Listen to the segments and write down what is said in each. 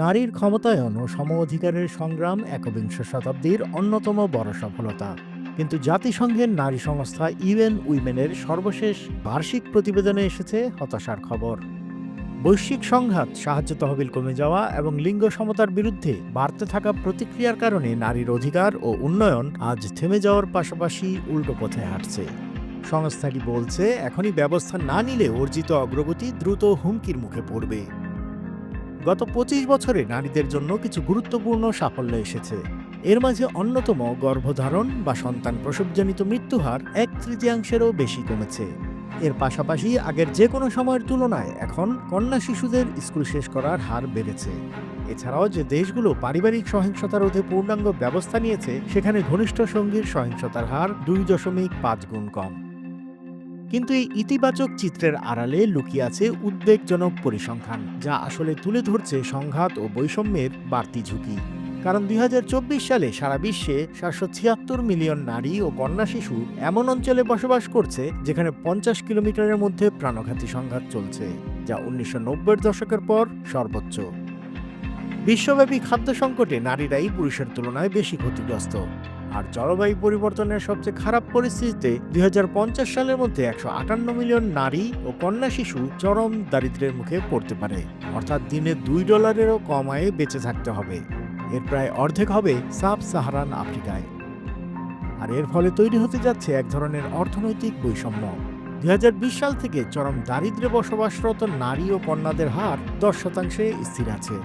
নারীর ক্ষমতায়ন ও সম অধিকারের সংগ্রাম একবিংশ শতাব্দীর অন্যতম বড় সফলতা। কিন্তু জাতিসংঘের নারী সংস্থা ইউএন উইমেনের সর্বশেষ বার্ষিক প্রতিবেদনে এসেছে হতাশার খবর। বৈশ্বিক সংঘাত, সাহায্য তহবিল কমে যাওয়া এবং লিঙ্গ সমতার বিরুদ্ধে বাড়তে থাকা প্রতিক্রিয়ার কারণে নারীর অধিকার ও উন্নয়ন আজ থেমে যাওয়ার পাশাপাশি উল্টো পথে হাঁটছে। সংস্থাটি বলছে, এখনই ব্যবস্থা না নিলে অর্জিত অগ্রগতি দ্রুত হুমকির মুখে পড়বে। গত ২৫ বছরে নারীদের জন্য কিছু গুরুত্বপূর্ণ সাফল্য এসেছে। এর মাঝে অন্যতম গর্ভধারণ বা সন্তান প্রসবজনিত মৃত্যুহার ১/৩ বেশি কমেছে। এর পাশাপাশি আগের যে কোনো সময়ের তুলনায় এখন কন্যা শিশুদের স্কুল শেষ করার হার বেড়েছে। এছাড়াও যে দেশগুলো পারিবারিক সহিংসতা রোধে পূর্ণাঙ্গ ব্যবস্থা নিয়েছে, সেখানে ঘনিষ্ঠ সঙ্গীর সহিংসতার হার ২.৫ গুণ কম। কিন্তু এই ইতিবাচক চিত্রের আড়ালে লুকিয়ে আছে উদ্বেগজনক পরিসংখ্যান, যা আসলে তুলে ধরছে সংঘাত ও বৈষম্যের বাড়তি ঝুঁকি। কারণ ২০২৪ সালে সারা বিশ্বে ৭৭৬ মিলিয়ন নারী ও কন্যা শিশু এমন অঞ্চলে বসবাস করছে যেখানে ৫০ কিলোমিটারের মধ্যে প্রাণঘাতী সংঘাত চলছে, যা ১৯৯০-এর দশকের পর সর্বোচ্চ। বিশ্বব্যাপী খাদ্য সংকটে নারীরাই পুরুষের তুলনায় বেশি ক্ষতিগ্রস্ত। আর জলবায়ু পরিবর্তনের সবচেয়ে খারাপ পরিস্থিতিতে ২০৫০ সালের মধ্যে ১৫৮ মিলিয়ন নারী ও কন্যা শিশু চরম দারিদ্র্যের মুখে পড়তে পারে, অর্থাৎ দিনে $২-এরও কম আয়ে বেঁচে থাকতে হবে। এর প্রায় অর্ধেক হবে সাব সাহারান আফ্রিকায়। আর এর ফলে তৈরি হতে যাচ্ছে এক ধরনের অর্থনৈতিক বৈষম্য। ২০২০ সাল থেকে চরম দারিদ্র্যে বসবাসরত নারী ও কন্যাদের হার ১০% স্থির আছে।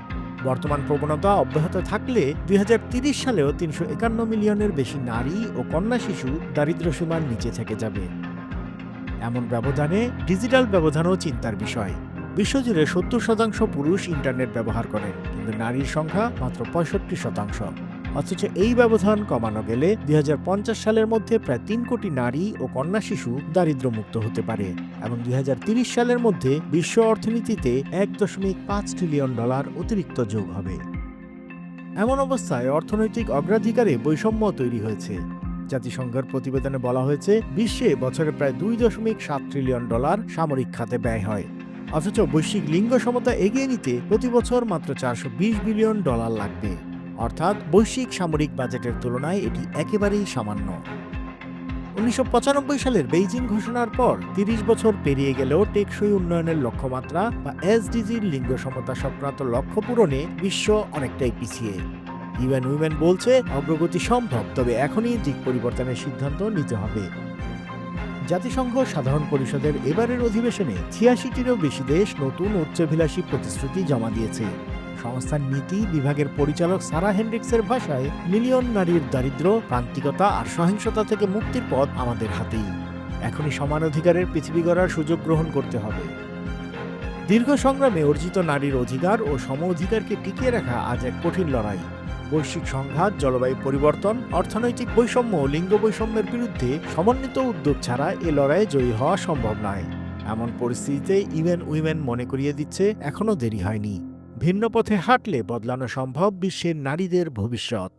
বর্তমান প্রবণতা অব্যাহত থাকলে ২০৩০ সালেও ৩৫১ মিলিয়নের বেশি নারী ও কন্যা শিশু দারিদ্র্যসীমার নিচে থেকে যাবে। এমন ব্যবধানে ডিজিটাল ব্যবধানও চিন্তার বিষয়। বিশ্বজুড়ে ৭০% পুরুষ ইন্টারনেট ব্যবহার করেন, কিন্তু নারীর সংখ্যা মাত্র ৬৫%। অথচ এই ব্যবধান কমানো গেলে ২০৫০ সালের মধ্যে প্রায় ৩ কোটি নারী ও কন্যা শিশু দারিদ্র্যমুক্ত হতে পারে এবং ২০৩০ সালের মধ্যে বিশ্ব অর্থনীতিতে $১.৫ ট্রিলিয়ন অতিরিক্ত যোগ হবে। এমন অবস্থায় অর্থনৈতিক অগ্রাধিকারে বৈষম্য তৈরি হয়েছে। জাতিসংঘের প্রতিবেদনে বলা হয়েছে, বিশ্বে বছরে প্রায় $২.৭ ট্রিলিয়ন সামরিক খাতে ব্যয় হয়। অথচ বৈশ্বিক লিঙ্গ সমতা এগিয়ে নিতে প্রতি বছর মাত্র $৪২০ বিলিয়ন লাগবে, অর্থাৎ বৈশ্বিক সামরিক বাজেটের তুলনায় এটি একেবারেই সামান্য। ১৯৯৫ সালের বেইজিং ঘোষণার পর ৩০ বছর পেরিয়ে গেলেও টেকসই উন্নয়নের লক্ষ্যমাত্রা বা এসডিজির লিঙ্গ সমতা সংক্রান্ত লক্ষ্য পূরণে বিশ্ব অনেকটাই পিছিয়ে। ইউএন উইমেন বলছে, অগ্রগতি সম্ভব, তবে এখনই দিক পরিবর্তনের সিদ্ধান্ত নিতে হবে। জাতিসংঘ সাধারণ পরিষদের এবারের অধিবেশনে ৮৬টিরও বেশি দেশ নতুন উচ্চাভিলাষী প্রতিশ্রুতি জমা দিয়েছে। সংস্থার নীতি বিভাগের পরিচালক সারা হেন্ড্রিক্সের ভাষায়, মিলিয়ন নারীর দারিদ্র্য, প্রান্তিকতা আর সহিংসতা থেকে মুক্তির পথ আমাদের হাতেই। এখনই সমান অধিকারের পৃথিবী গড়ার সুযোগ গ্রহণ করতে হবে। দীর্ঘ সংগ্রামে অর্জিত নারীর অধিকার ও সম অধিকারকে টিকিয়ে রাখা আজ এক কঠিন লড়াই। বৈশ্বিক সংঘাত, জলবায়ু পরিবর্তন, অর্থনৈতিক বৈষম্য ও লিঙ্গ বৈষম্যের বিরুদ্ধে সমন্বিত উদ্যোগ ছাড়া এ লড়াইয়ে জয়ী হওয়া সম্ভব নয়। এমন পরিস্থিতিতে ইউএন উইমেন মনে করিয়ে দিচ্ছে, এখনও দেরি হয়নি। ভিন্ন পথে হাঁটলে বদলানো সম্ভব বিশ্বের নারীদের ভবিষ্যৎ।